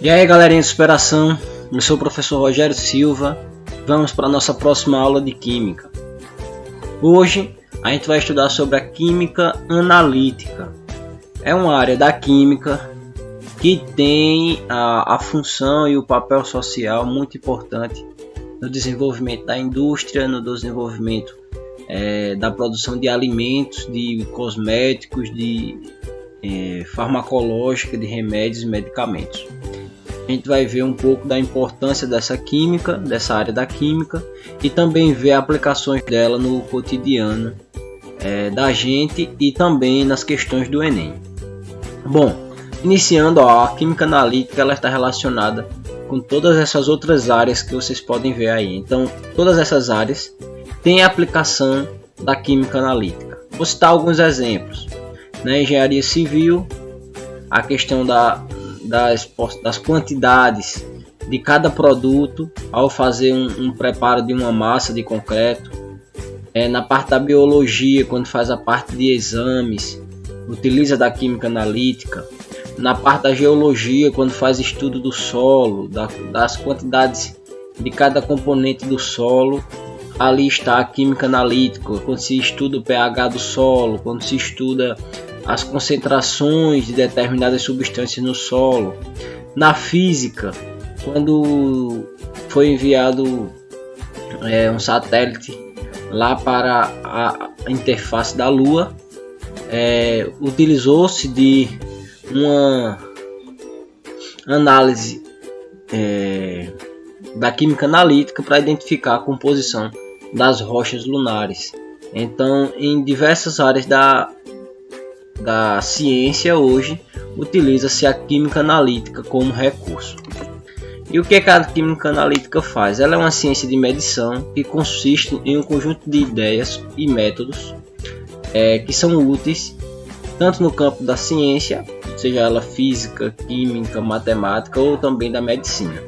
E aí galerinha de superação, eu sou o professor Rogério Silva, vamos para a nossa próxima aula de Química. Hoje a gente vai estudar sobre a Química Analítica. É uma área da Química que tem a função e o papel social muito importante no desenvolvimento da indústria, no desenvolvimento da produção de alimentos, de cosméticos, de farmacológica, de remédios e medicamentos. A gente vai ver um pouco da importância dessa química, dessa área da química, e também ver aplicações dela no cotidiano da gente e também nas questões do Enem. Bom, iniciando, a química analítica ela está relacionada com todas essas outras áreas que vocês podem ver aí. Então, todas essas áreas têm aplicação da química analítica. Vou citar alguns exemplos. Na engenharia civil, a questão das quantidades de cada produto ao fazer um preparo de uma massa de concreto. Na parte da biologia, quando faz a parte de exames, utiliza da química analítica. Na parte da geologia, quando faz estudo do solo, das quantidades de cada componente do solo, ali está a química analítica. Quando se estuda o pH do solo, quando se estuda as concentrações de determinadas substâncias no solo. Na física, quando foi enviado um satélite lá para a interface da Lua, utilizou-se de uma análise da química analítica para identificar a composição das rochas lunares. Então, em diversas áreas da ciência hoje, utiliza-se a química analítica como recurso. E o que a química analítica faz? Ela é uma ciência de medição que consiste em um conjunto de ideias e métodos que são úteis tanto no campo da ciência, seja ela física, química, matemática ou também da medicina.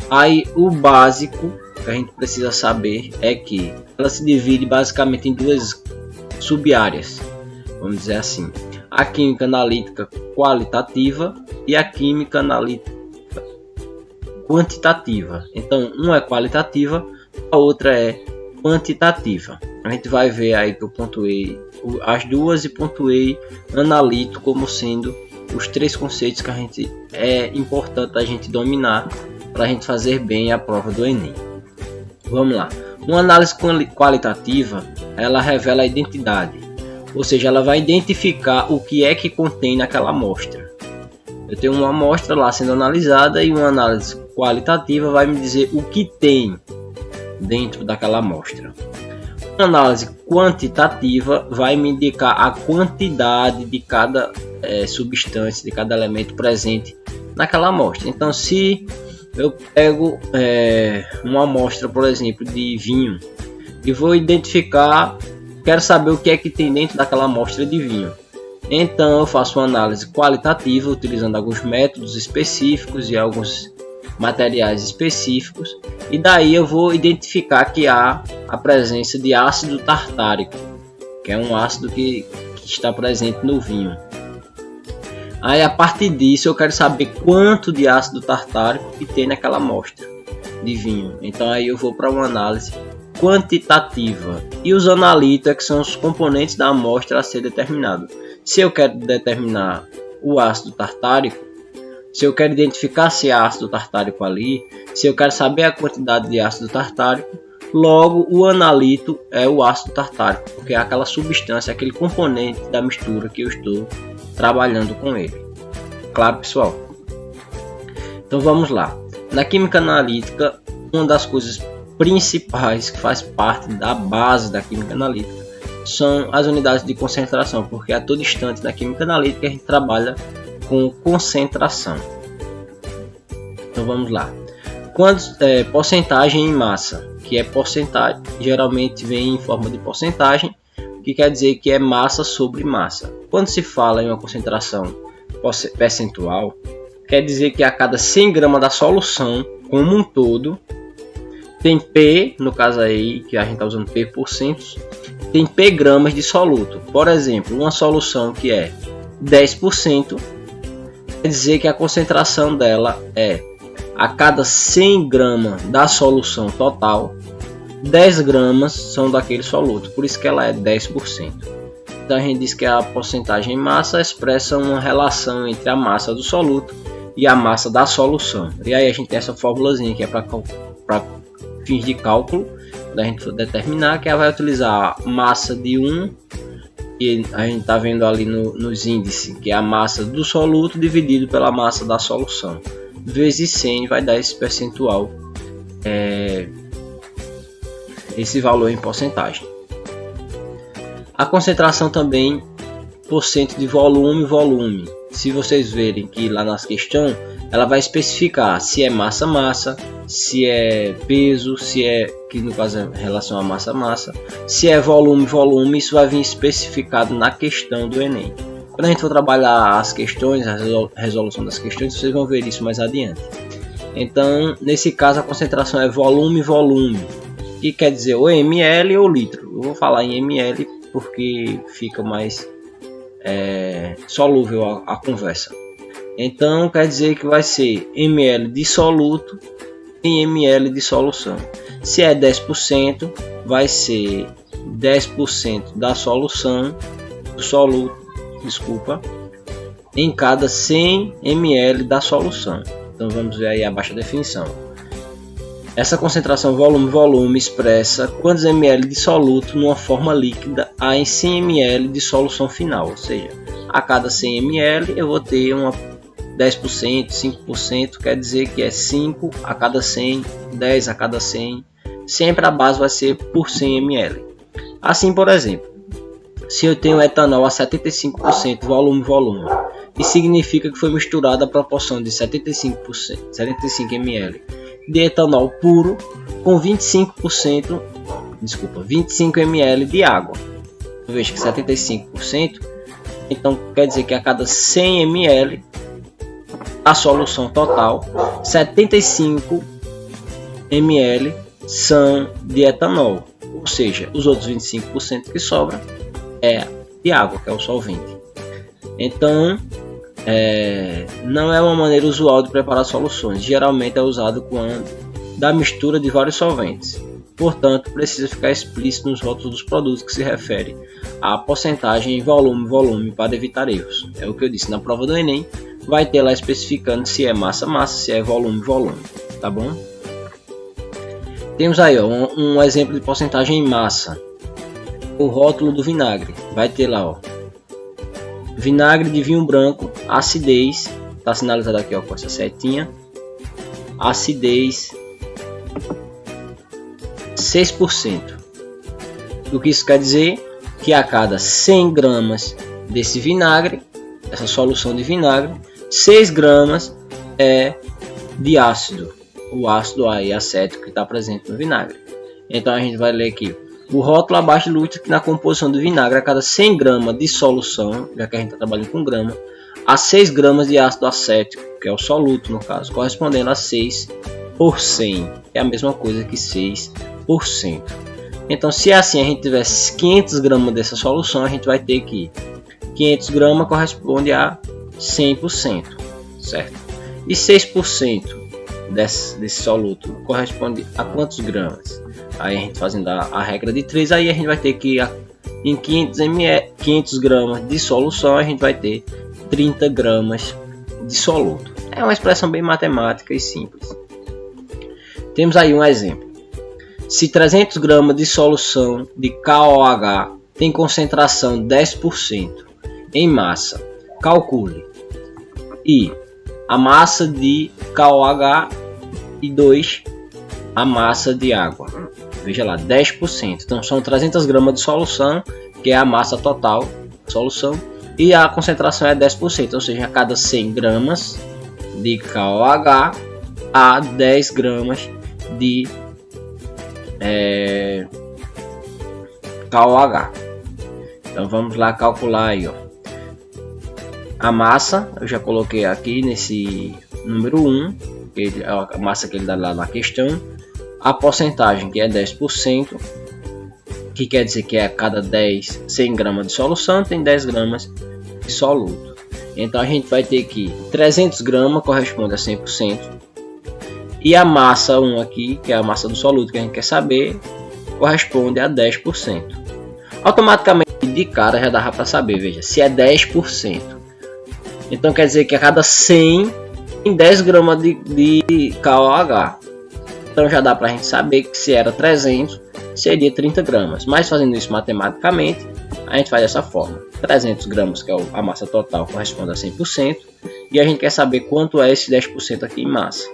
Aí o básico que a gente precisa saber é que ela se divide basicamente em duas sub-áreas, vamos dizer assim: a química analítica qualitativa e a química analítica quantitativa. Então, uma é qualitativa, a outra é quantitativa. A gente vai ver aí que eu pontuei as duas e pontuei analítico como sendo os três conceitos que é importante a gente dominar para a gente fazer bem a prova do Enem. Vamos lá. Uma análise qualitativa, ela revela a identidade, ou seja, ela vai identificar o que é que contém naquela amostra. Eu tenho uma amostra lá sendo analisada e uma análise qualitativa vai me dizer o que tem dentro daquela amostra. Uma análise quantitativa vai me indicar a quantidade de cada substância, de cada elemento presente naquela amostra. Então, se eu pego uma amostra, por exemplo, de vinho e vou identificar, quero saber o que é que tem dentro daquela amostra de vinho. Então eu faço uma análise qualitativa utilizando alguns métodos específicos e alguns materiais específicos, e daí eu vou identificar que há a presença de ácido tartárico, que é um ácido que está presente no vinho. Aí a partir disso eu quero saber quanto de ácido tartárico que tem naquela amostra de vinho. Então aí eu vou para uma análise quantitativa. E os analíticos, que são os componentes da amostra a ser determinado. Se eu quero determinar o ácido tartárico, se eu quero identificar se há ácido tartárico ali, se eu quero saber a quantidade de ácido tartárico, logo o analito é o ácido tartárico, porque é aquela substância, aquele componente da mistura que eu estou trabalhando com ele. Claro, pessoal? Então vamos lá. Na química analítica, uma das coisas principais que faz parte da base da química analítica são as unidades de concentração, porque a todo instante na química analítica a gente trabalha com concentração. Então vamos lá. Porcentagem em massa, que é porcentagem, geralmente vem em forma de porcentagem, que quer dizer que é massa sobre massa. Quando se fala em uma concentração percentual, quer dizer que a cada 100 gramas da solução como um todo tem P, no caso aí que a gente está usando P%, tem P gramas de soluto. Por exemplo, uma solução que é 10%, quer dizer que a concentração dela é a cada 100 gramas da solução total, 10 gramas são daquele soluto, por isso que ela é 10%. Então a gente diz que a porcentagem em massa expressa uma relação entre a massa do soluto e a massa da solução. E aí a gente tem essa formulazinha que é para fins de cálculo, da gente determinar, que ela vai utilizar a massa de 1, que a gente está vendo ali nos índices, que é a massa do soluto dividido pela massa da solução, vezes 100, vai dar esse percentual, esse valor em porcentagem. A concentração também por cento de volume. Se vocês verem que lá nas questões ela vai especificar se é massa, se é peso, se é, que no caso é em relação a massa, se é volume, isso vai vir especificado na questão do Enem. Quando a gente for trabalhar as questões, a resolução das questões, vocês vão ver isso mais adiante. Então, nesse caso, a concentração é volume, que quer dizer ou ml ou litro. Eu vou falar em ml porque fica mais solúvel a conversa. Então, quer dizer que vai ser ml de soluto em ml de solução. Se é 10%, vai ser 10% da solução, do soluto, em cada 100 ml da solução. Então vamos ver aí a baixa definição. Essa concentração volume expressa quantos ml de soluto numa forma líquida há em 100 ml de solução final. Ou seja, a cada 100 ml eu vou ter uma 10%, 5%, quer dizer que é 5 a cada 100, 10 a cada 100. Sempre a base vai ser por 100 ml. Assim, por exemplo, se eu tenho etanol a 75% volume, isso significa que foi misturada a proporção de 75 ml de etanol puro com 25 ml de água. Eu vejo que 75%, então quer dizer que a cada 100 ml a solução total, 75 ml são de etanol, ou seja, os outros 25% que sobram é de água, que é o solvente. Então, não é uma maneira usual de preparar soluções, geralmente é usado quando da mistura de vários solventes. Portanto, precisa ficar explícito nos rótulos dos produtos que se refere à porcentagem em volume para evitar erros. É o que eu disse na prova do Enem, vai ter lá especificando se é massa, se é volume, tá bom? Temos aí um exemplo de porcentagem em massa. O rótulo do vinagre vai ter lá, vinagre de vinho branco, acidez, está sinalizado aqui com essa setinha, acidez 6%. O que isso quer dizer? Que a cada 100 gramas desse vinagre, essa solução de vinagre, 6 gramas é de ácido, o ácido aí acético que está presente no vinagre. Então a gente vai ler aqui o rótulo abaixo ilustra que na composição do vinagre, a cada 100 gramas de solução, já que a gente está trabalhando com grama, há 6 gramas de ácido acético, que é o soluto no caso, correspondendo a 6 por 100, é a mesma coisa que 6%. Então, se assim a gente tivesse 500 gramas dessa solução, a gente vai ter que 500 gramas corresponde a 100%, certo? E 6% desse soluto corresponde a quantos gramas? Aí a gente fazendo a regra de 3, aí a gente vai ter que em 500 gramas de solução a gente vai ter 30 gramas de soluto. É uma expressão bem matemática e simples. Temos aí um exemplo. Se 300 gramas de solução de KOH tem concentração 10% em massa, calcule I a massa de KOH e 2 a massa de água. Veja lá, 10%. Então são 300 gramas de solução, que é a massa total da solução, e a concentração é 10%, ou seja, a cada 100 gramas de KOH há 10 gramas de KOH. Então vamos lá calcular aí, a massa. Eu já coloquei aqui nesse número 1, que é a massa que ele dá lá na questão. A porcentagem, que é 10%, que quer dizer que é a cada 100 gramas de solução tem 10 gramas de soluto. Então a gente vai ter que 300 gramas corresponde a 100%. E a massa 1 aqui, que é a massa do soluto que a gente quer saber, corresponde a 10%. Automaticamente de cara já dá para saber, veja, se é 10%. Então quer dizer que a cada 100 tem 10 gramas de KOH. Então já dá para a gente saber que se era 300, seria 30 gramas. Mas fazendo isso matematicamente, a gente faz dessa forma. 300 gramas, que é a massa total, corresponde a 100%. E a gente quer saber quanto é esse 10% aqui em massa.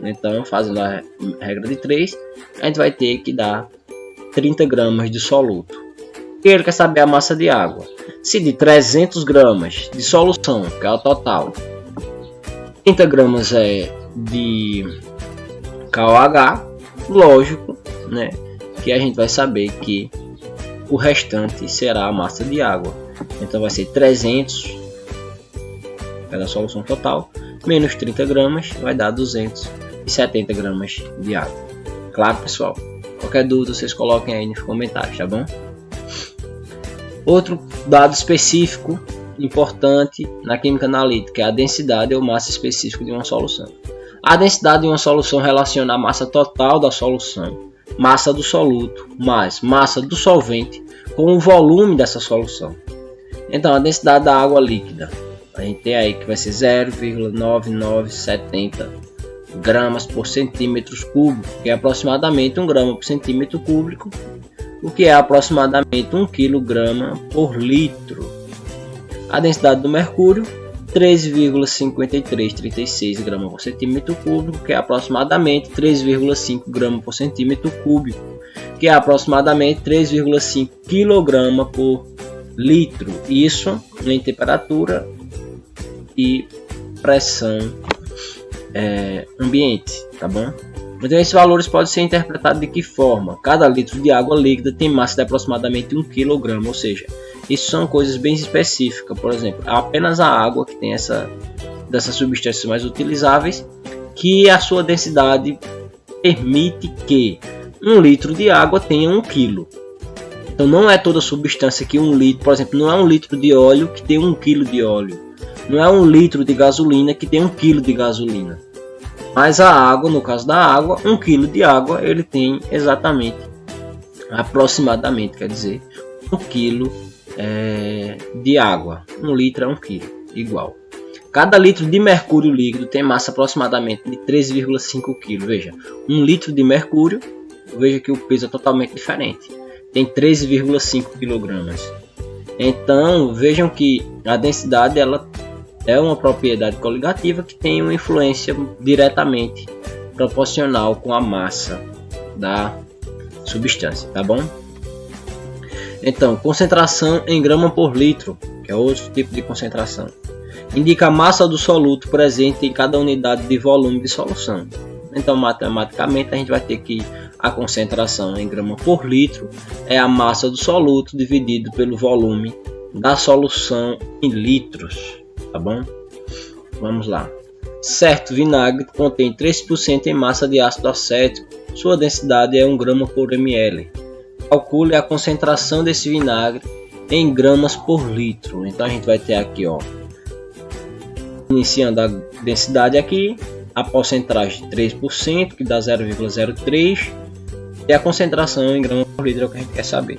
Então, fazendo a regra de 3, a gente vai ter que dar 30 gramas de soluto. E ele quer saber a massa de água. Se de 300 gramas de solução, que é o total, 30 gramas é de KOH, lógico, né, que a gente vai saber que o restante será a massa de água. Então vai ser 300, é da solução total, menos 30 gramas, vai dar 270 gramas de água. Claro, pessoal? Qualquer dúvida vocês coloquem aí nos comentários, tá bom? Outro dado específico importante na química analítica é a densidade ou massa específica de uma solução. A densidade de uma solução relaciona a massa total da solução, massa do soluto, mais massa do solvente com o volume dessa solução. Então a densidade da água líquida, a gente tem aí que vai ser 0,9970 gramas por centímetro cúbico, que é aproximadamente 1 grama por centímetro cúbico, o que é aproximadamente 1 kg por litro. A densidade do mercúrio, 13,5336 gramas por centímetro cúbico, que é aproximadamente 3,5 gramas por centímetro cúbico, que é aproximadamente 3,5 kg por litro. Isso em temperatura e pressão ambiente, tá bom? Então esses valores podem ser interpretados de que forma? Cada litro de água líquida tem massa de aproximadamente 1 kg, ou seja, isso são coisas bem específicas. Por exemplo, apenas a água que tem dessas substâncias mais utilizáveis, que a sua densidade permite que 1 litro de água tenha 1 kg. Então não é toda substância que 1 litro, por exemplo, não é 1 litro de óleo que tem 1 kg de óleo. Não é 1 litro de gasolina que tem 1 kg de gasolina. Mas a água, no caso da água, 1 kg de água ele tem exatamente, aproximadamente, quer dizer, 1 kg de água. 1 litro é 1 kg, igual. Cada litro de mercúrio líquido tem massa aproximadamente de 3,5 kg. Veja, 1 litro de mercúrio, veja que o peso é totalmente diferente. Tem 13,5 kg. Então, vejam que a densidade ela é uma propriedade coligativa que tem uma influência diretamente proporcional com a massa da substância, tá bom? Então, concentração em grama por litro, que é outro tipo de concentração, indica a massa do soluto presente em cada unidade de volume de solução. Então, matematicamente, a gente vai ter que a concentração em grama por litro é a massa do soluto dividido pelo volume da solução em litros. Tá bom? Vamos lá. Certo vinagre contém 3% em massa de ácido acético. Sua densidade é 1 grama por ml. Calcule a concentração desse vinagre em gramas por litro. Então a gente vai ter aqui, ó, iniciando a densidade aqui, a porcentagem de 3%, que dá 0,03, e a concentração em gramas por litro é o que a gente quer saber.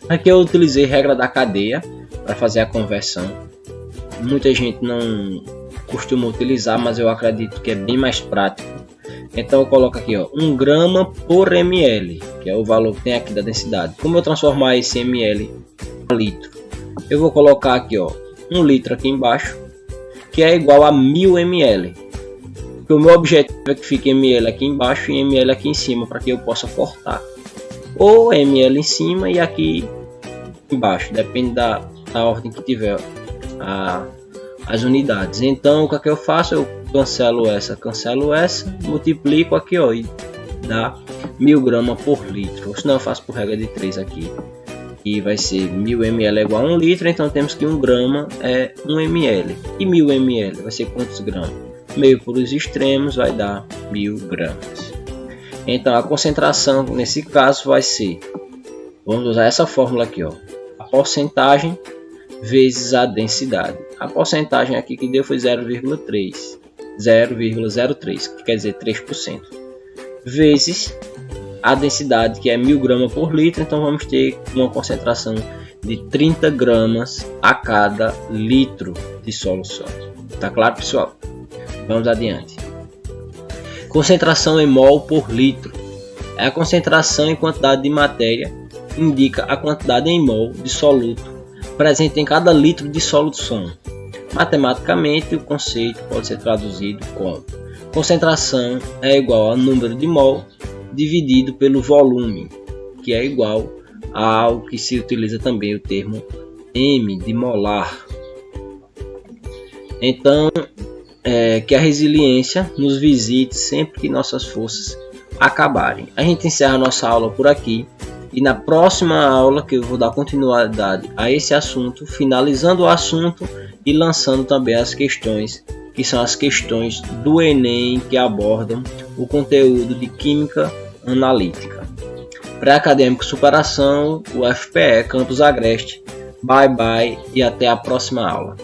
Aqui eu utilizei a regra da cadeia para fazer a conversão. Muita gente não costuma utilizar, mas eu acredito que é bem mais prático. Então eu coloco aqui, ó, 1 grama por ml, que é o valor que tem aqui da densidade. Como eu transformar esse ml em litro? Eu vou colocar aqui, ó, 1 litro aqui embaixo, que é igual a 1000 ml. Porque o meu objetivo é que fique ml aqui embaixo e ml aqui em cima, para que eu possa cortar. Ou ml em cima e aqui embaixo, depende da ordem que tiver as unidades. Então o que é que eu faço? Eu cancelo essa, multiplico aqui, ó, e dá 1000 gramas por litro. Ou senão eu faço por regra de 3 aqui, e vai ser 1000 ml é igual a 1 litro. Então temos que 1 grama é 1 ml, e 1000 ml vai ser quantos gramas? Meio por os extremos vai dar 1000 gramas. Então a concentração nesse caso vai ser, vamos usar essa fórmula aqui, ó, a porcentagem vezes a densidade. A porcentagem aqui que deu foi 0,03, que quer dizer 3%, vezes a densidade, que é 1000 gramas por litro. Então vamos ter uma concentração de 30 gramas a cada litro de solução. Tá claro, pessoal? Vamos adiante. Concentração em mol por litro é a concentração em quantidade de matéria, indica a quantidade em mol de soluto presente em cada litro de solução. Matematicamente, o conceito pode ser traduzido como: concentração é igual ao número de mol dividido pelo volume, que é igual ao que se utiliza também o termo M de molar. Então, que a resiliência nos visite sempre que nossas forças acabarem. A gente encerra nossa aula por aqui, e na próxima aula que eu vou dar continuidade a esse assunto, finalizando o assunto e lançando também as questões, que são as questões do Enem, que abordam o conteúdo de Química Analítica. Pré-Acadêmico Superação, UFPE Campus Agreste. Bye bye e até a próxima aula.